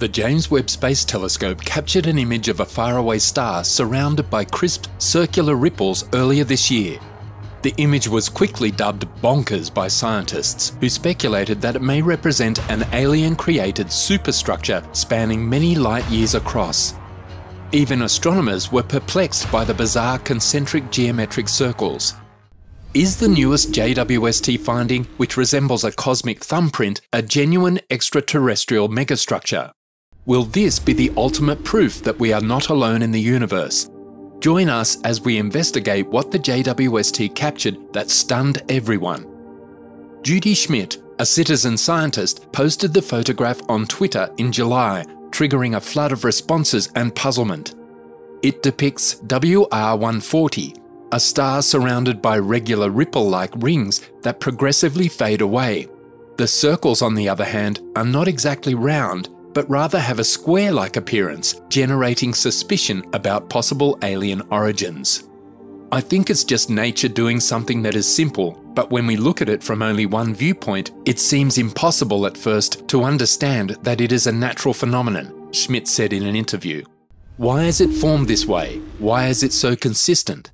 The James Webb Space Telescope captured an image of a faraway star surrounded by crisp, circular ripples earlier this year. The image was quickly dubbed bonkers by scientists, who speculated that it may represent an alien-created superstructure spanning many light years across. Even astronomers were perplexed by the bizarre concentric geometric circles. Is the newest JWST finding, which resembles a cosmic thumbprint, a genuine extraterrestrial megastructure? Will this be the ultimate proof that we are not alone in the universe? Join us as we investigate what the JWST captured that stunned everyone. Judy Schmidt, a citizen scientist, posted the photograph on Twitter in July, triggering a flood of responses and puzzlement. It depicts WR140, a star surrounded by regular ripple-like rings that progressively fade away. The circles, on the other hand, are not exactly round, but rather have a square-like appearance, generating suspicion about possible alien origins. I think it's just nature doing something that is simple, but when we look at it from only one viewpoint, it seems impossible at first to understand that it is a natural phenomenon, Schmidt said in an interview. Why is it formed this way? Why is it so consistent?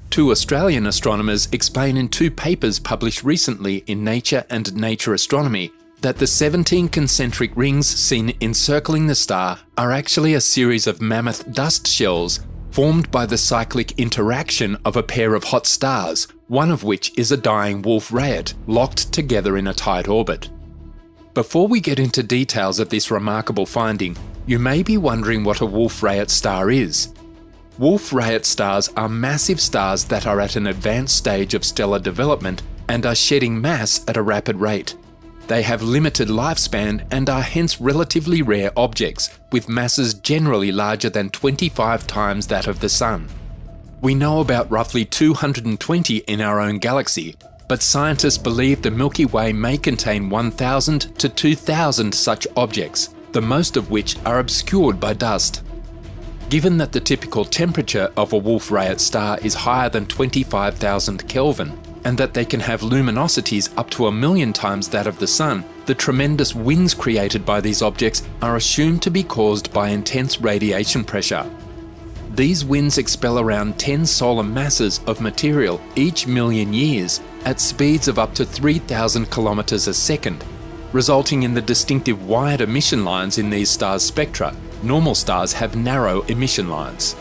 Two Australian astronomers explain in two papers published recently in Nature and Nature Astronomy that the 17 concentric rings seen encircling the star are actually a series of mammoth dust shells formed by the cyclic interaction of a pair of hot stars, one of which is a dying Wolf-Rayet, locked together in a tight orbit. Before we get into details of this remarkable finding, you may be wondering what a Wolf-Rayet star is. Wolf-Rayet stars are massive stars that are at an advanced stage of stellar development and are shedding mass at a rapid rate. They have limited lifespan and are hence relatively rare objects, with masses generally larger than 25 times that of the Sun. We know about roughly 220 in our own galaxy, but scientists believe the Milky Way may contain 1,000 to 2,000 such objects, the most of which are obscured by dust. Given that the typical temperature of a Wolf-Rayet star is higher than 25,000 Kelvin, and that they can have luminosities up to 1,000,000 times that of the Sun, the tremendous winds created by these objects are assumed to be caused by intense radiation pressure. These winds expel around 10 solar masses of material each million years at speeds of up to 3,000 kilometers a second, resulting in the distinctive wide emission lines in these stars' spectra. Normal stars have narrow emission lines.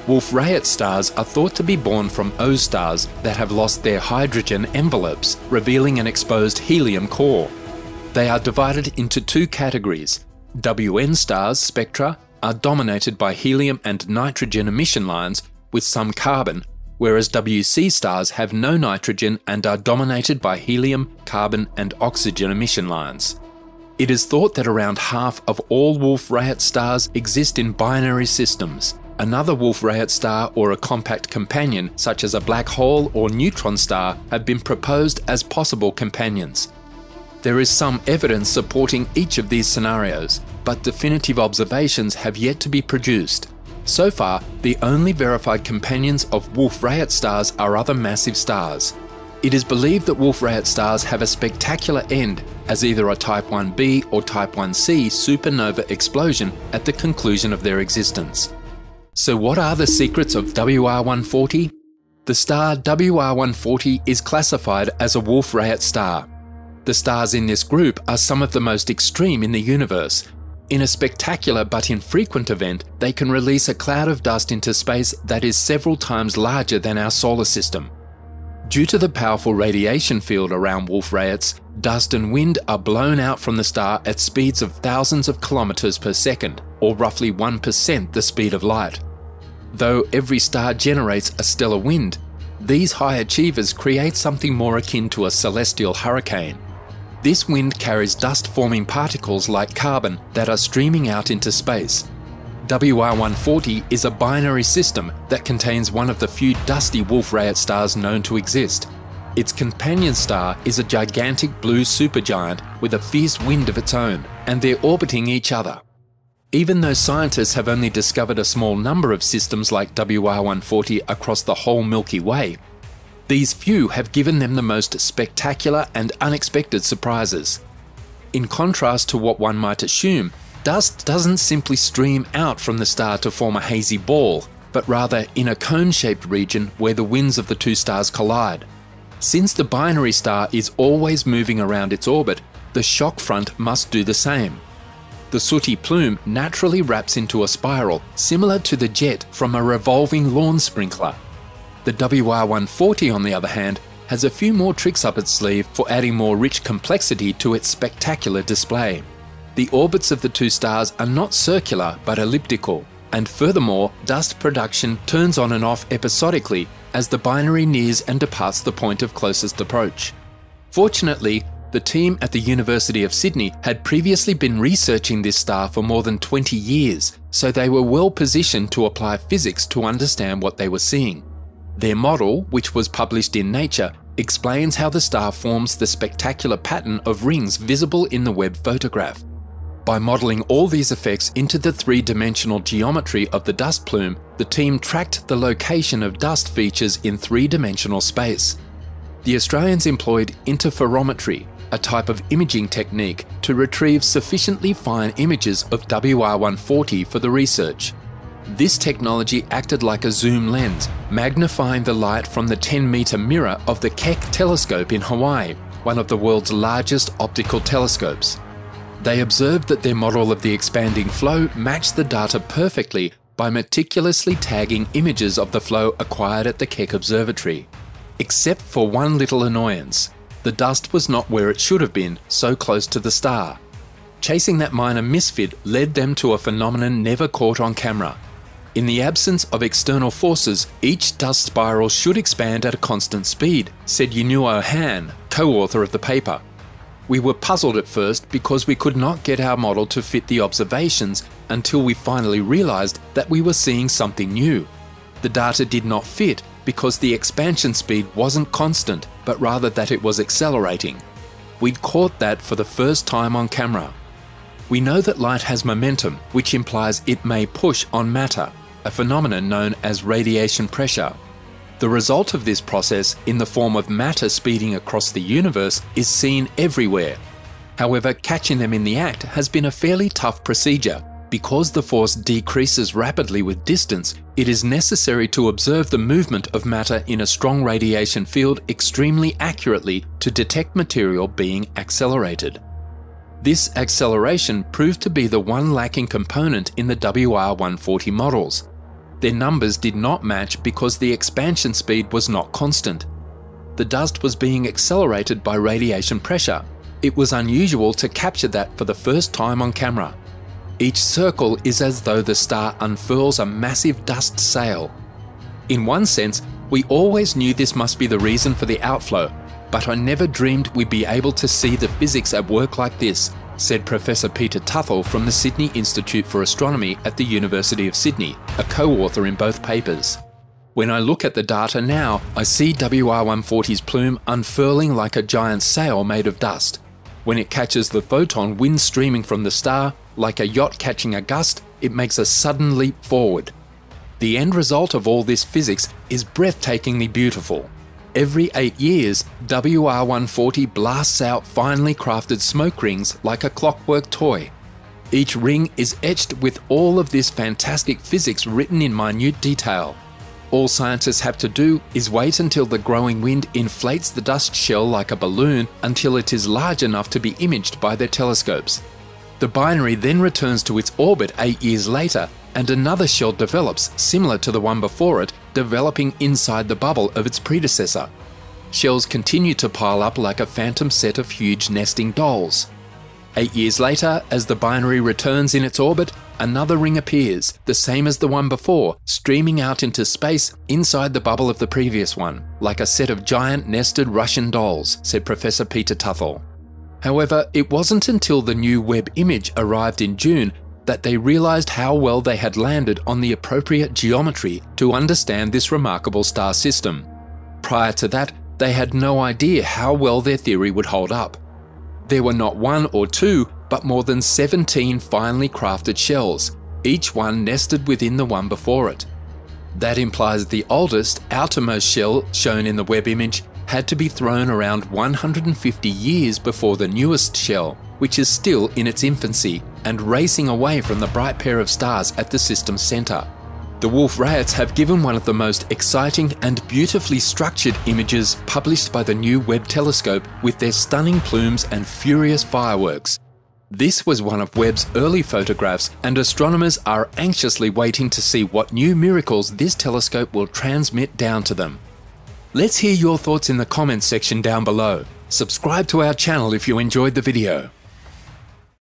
Wolf-Rayet stars are thought to be born from O stars that have lost their hydrogen envelopes, revealing an exposed helium core. They are divided into two categories. WN stars' spectra are dominated by helium and nitrogen emission lines with some carbon, whereas WC stars have no nitrogen and are dominated by helium, carbon and oxygen emission lines. It is thought that around half of all Wolf-Rayet stars exist in binary systems. Another Wolf-Rayet star or a compact companion, such as a black hole or neutron star, have been proposed as possible companions. There is some evidence supporting each of these scenarios, but definitive observations have yet to be produced. So far, the only verified companions of Wolf-Rayet stars are other massive stars. It is believed that Wolf-Rayet stars have a spectacular end as either a Type 1b or Type 1c supernova explosion at the conclusion of their existence. So what are the secrets of WR140? The star WR140 is classified as a Wolf-Rayet star. The stars in this group are some of the most extreme in the universe. In a spectacular but infrequent event, they can release a cloud of dust into space that is several times larger than our solar system. Due to the powerful radiation field around Wolf-Rayets, dust and wind are blown out from the star at speeds of thousands of kilometers per second, or roughly 1% the speed of light. Though every star generates a stellar wind, these high achievers create something more akin to a celestial hurricane. This wind carries dust-forming particles like carbon that are streaming out into space. WR140 is a binary system that contains one of the few dusty Wolf-Rayet stars known to exist. Its companion star is a gigantic blue supergiant with a fierce wind of its own, and they're orbiting each other. Even though scientists have only discovered a small number of systems like WR140 across the whole Milky Way, these few have given them the most spectacular and unexpected surprises. In contrast to what one might assume, Dust doesn't simply stream out from the star to form a hazy ball, but rather in a cone-shaped region where the winds of the two stars collide. Since the binary star is always moving around its orbit, the shock front must do the same. The sooty plume naturally wraps into a spiral similar to the jet from a revolving lawn sprinkler. The WR140, on the other hand, has a few more tricks up its sleeve for adding more rich complexity to its spectacular display. The orbits of the two stars are not circular but elliptical, and furthermore, dust production turns on and off episodically as the binary nears and departs the point of closest approach. Fortunately, the team at the University of Sydney had previously been researching this star for more than 20 years, so they were well positioned to apply physics to understand what they were seeing. Their model, which was published in Nature, explains how the star forms the spectacular pattern of rings visible in the Webb photograph. By modelling all these effects into the three-dimensional geometry of the dust plume, the team tracked the location of dust features in three-dimensional space. The Australians employed interferometry, a type of imaging technique, to retrieve sufficiently fine images of WR140 for the research. This technology acted like a zoom lens, magnifying the light from the 10-metre mirror of the Keck telescope in Hawaii, one of the world's largest optical telescopes. They observed that their model of the expanding flow matched the data perfectly by meticulously tagging images of the flow acquired at the Keck Observatory. Except for one little annoyance. The dust was not where it should have been, so close to the star. Chasing that minor misfit led them to a phenomenon never caught on camera. In the absence of external forces, each dust spiral should expand at a constant speed, said Yunuo Han, co-author of the paper. We were puzzled at first because we could not get our model to fit the observations until we finally realized that we were seeing something new. The data did not fit because the expansion speed wasn't constant, but rather that it was accelerating. We'd caught that for the first time on camera. We know that light has momentum, which implies it may push on matter, a phenomenon known as radiation pressure. The result of this process, in the form of matter speeding across the universe, is seen everywhere. However, catching them in the act has been a fairly tough procedure. Because the force decreases rapidly with distance, it is necessary to observe the movement of matter in a strong radiation field extremely accurately to detect material being accelerated. This acceleration proved to be the one lacking component in the WR140 models. Their numbers did not match because the expansion speed was not constant. The dust was being accelerated by radiation pressure. It was unusual to capture that for the first time on camera. Each circle is as though the star unfurls a massive dust sail. In one sense, we always knew this must be the reason for the outflow, but I never dreamed we'd be able to see the physics at work like this, said Professor Peter Tuthell from the Sydney Institute for Astronomy at the University of Sydney, a co-author in both papers. When I look at the data now, I see WR140's plume unfurling like a giant sail made of dust. When it catches the photon wind streaming from the star, like a yacht catching a gust, it makes a sudden leap forward. The end result of all this physics is breathtakingly beautiful. Every 8 years, WR140 blasts out finely crafted smoke rings like a clockwork toy. Each ring is etched with all of this fantastic physics written in minute detail. All scientists have to do is wait until the growing wind inflates the dust shell like a balloon until it is large enough to be imaged by their telescopes. The binary then returns to its orbit 8 years later, and another shell develops similar to the one before it, developing inside the bubble of its predecessor. Shells continue to pile up like a phantom set of huge nesting dolls. 8 years later, as the binary returns in its orbit, another ring appears, the same as the one before, streaming out into space inside the bubble of the previous one, like a set of giant nested Russian dolls, said Professor Peter Tuthell. However, it wasn't until the new Webb image arrived in June that they realized how well they had landed on the appropriate geometry to understand this remarkable star system. Prior to that, they had no idea how well their theory would hold up. There were not one or two, but more than 17 finely crafted shells, each one nested within the one before it. That implies the oldest, outermost shell shown in the Webb image had to be thrown around 150 years before the newest shell, which is still in its infancy, and racing away from the bright pair of stars at the system's centre. The Wolf-Rayets have given one of the most exciting and beautifully structured images published by the new Webb Telescope with their stunning plumes and furious fireworks. This was one of Webb's early photographs, and astronomers are anxiously waiting to see what new miracles this telescope will transmit down to them. Let's hear your thoughts in the comments section down below. Subscribe to our channel if you enjoyed the video.